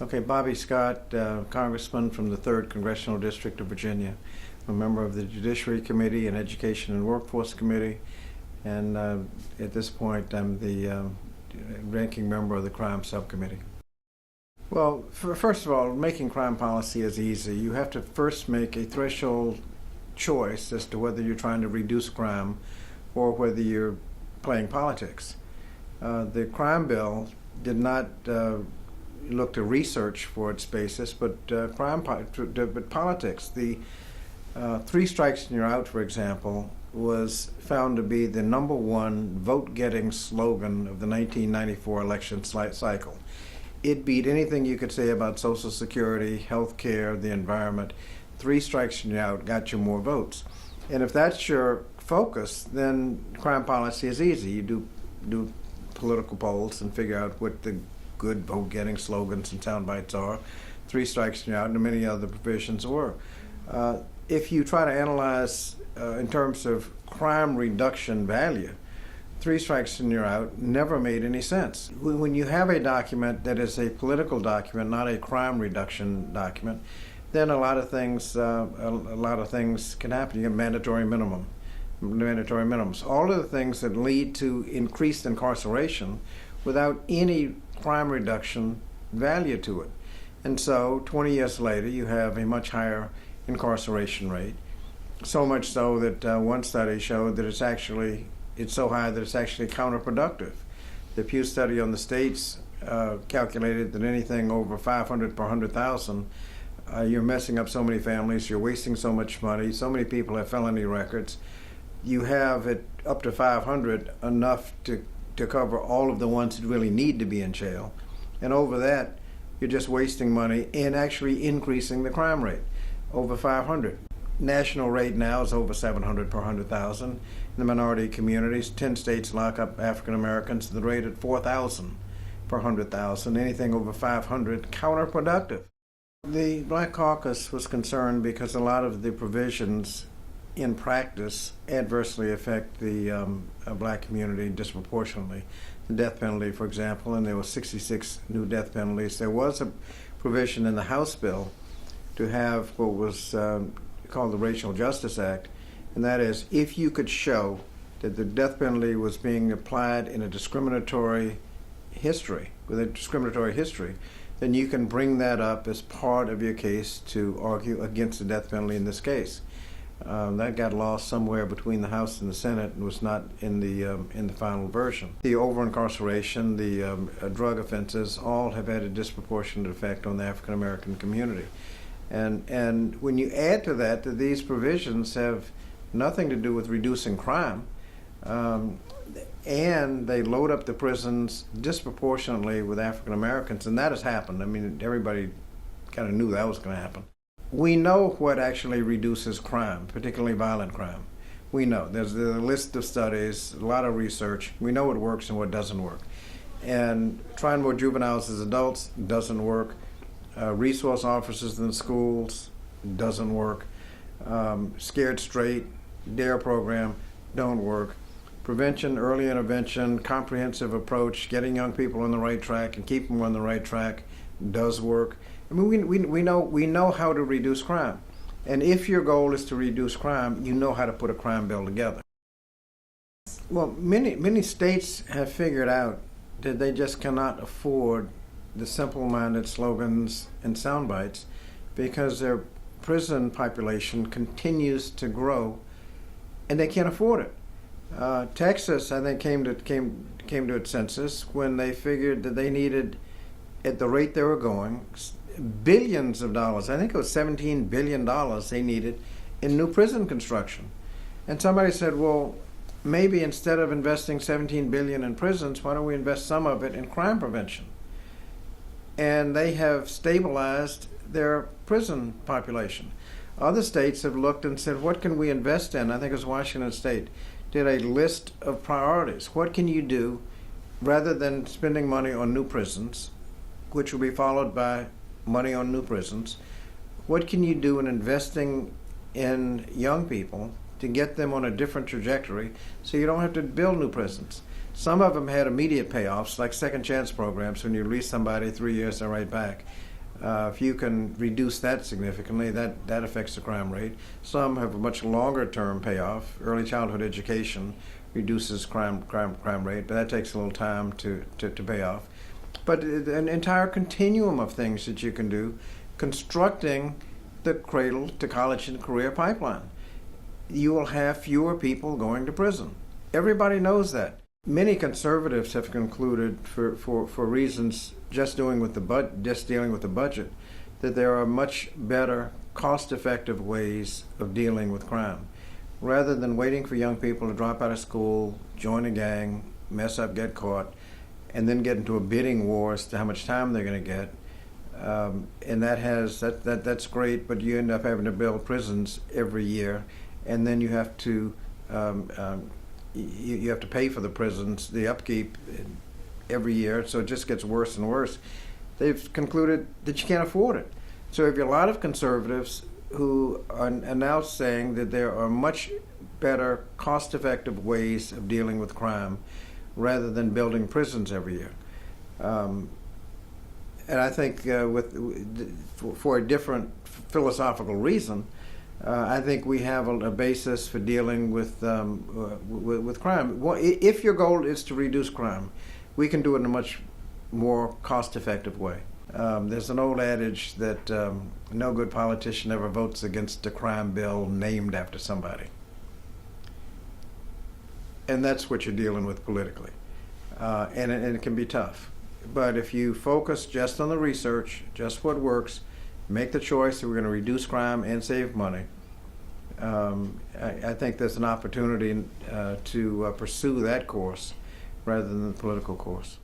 Okay, Bobby Scott, Congressman from the 3rd Congressional District of Virginia, a member of the Judiciary Committee and Education and Workforce Committee, and at this point I'm the ranking member of the Crime Subcommittee. Well, first of all, making crime policy is easy. You have to first make a threshold choice as to whether you're trying to reduce crime or whether you're playing politics. The crime bill did not look to research for its basis, but politics. The 3 strikes and you're out, for example, was found to be the #1 vote-getting slogan of the 1994 election cycle. It beat anything you could say about Social Security, health care, the environment. 3 strikes and you're out got you more votes. And if that's your focus, then crime policy is easy. You do political polls and figure out what the good vote-getting slogans and sound bites are. 3 strikes and you're out, and many other provisions were. If you try to analyze in terms of crime reduction value, 3 strikes and you're out never made any sense. When you have a document that is a political document, not a crime reduction document, then a lot of things can happen. You get mandatory minimums, all of the things that lead to increased incarceration without any crime reduction value to it. And so 20 years later, you have a much higher incarceration rate, so much so that one study showed that it's so high that it's actually counterproductive. The Pew study on the states calculated that anything over 500 per 100,000, you're messing up so many families, you're wasting so much money, so many people have felony records. You have it up to 500, enough to cover all of the ones that really need to be in jail. And over that, you're just wasting money and actually increasing the crime rate over 500. National rate now is over 700 per 100,000. In the minority communities, 10 states lock up African Americans at the rate at 4,000 per 100,000. Anything over 500, counterproductive. The Black Caucus was concerned because a lot of the provisions in practice adversely affect the black community disproportionately. The death penalty, for example, and there were 66 new death penalties. There was a provision in the House bill to have what was called the Racial Justice Act, and that is if you could show that the death penalty was being applied in a discriminatory history, then you can bring that up as part of your case to argue against the death penalty in this case. That got lost somewhere between the House and the Senate and was not in the final version. The over-incarceration, the drug offenses, all have had a disproportionate effect on the African American community. And when you add to that these provisions have nothing to do with reducing crime, and they load up the prisons disproportionately with African Americans, and that has happened. I mean, everybody kind of knew that was going to happen. We know what actually reduces crime, particularly violent crime. We know. There's a list of studies, a lot of research. We know what works and what doesn't work. And trying more juveniles as adults doesn't work. Resource officers in the schools doesn't work. Scared Straight, DARE program don't work. Prevention, early intervention, comprehensive approach, getting young people on the right track and keeping them on the right track does work. I mean, we know how to reduce crime. And if your goal is to reduce crime, you know how to put a crime bill together. Well, many states have figured out that they just cannot afford the simple-minded slogans and sound bites because their prison population continues to grow and they can't afford it. Texas, I think, came to its senses when they figured that they needed, at the rate they were going, billions of dollars. I think it was $17 billion they needed in new prison construction. And somebody said, well, maybe instead of investing $17 billion in prisons, why don't we invest some of it in crime prevention? And they have stabilized their prison population. Other states have looked and said, what can we invest in? I think it was Washington State did a list of priorities. What can you do rather than spending money on new prisons, which will be followed by money on new prisons? What can you do in investing in young people to get them on a different trajectory so you don't have to build new prisons? Some of them had immediate payoffs, like second chance programs. When you release somebody, 3 years, they're right back. If you can reduce that significantly, that affects the crime rate. Some have a much longer term payoff. Early childhood education reduces crime rate, but that takes a little time to pay off. But an entire continuum of things that you can do, constructing the cradle to college and career pipeline. You will have fewer people going to prison. Everybody knows that. Many conservatives have concluded, for reasons just dealing with the budget, that there are much better, cost-effective ways of dealing with crime. Rather than waiting for young people to drop out of school, join a gang, mess up, get caught, and then get into a bidding war as to how much time they're going to get. And that's great, but you end up having to build prisons every year, and then you have to you have to pay for the prisons, the upkeep every year, so it just gets worse and worse. They've concluded that you can't afford it. So if you have a lot of conservatives who are now saying that there are much better, cost-effective ways of dealing with crime rather than building prisons every year. And I think for a different philosophical reason, I think we have a basis for dealing with crime. Well, if your goal is to reduce crime, we can do it in a much more cost-effective way. There's an old adage that no good politician ever votes against a crime bill named after somebody. And that's what you're dealing with politically. And it can be tough. But if you focus just on the research, just what works, make the choice that we're going to reduce crime and save money, I think there's an opportunity to pursue that course rather than the political course.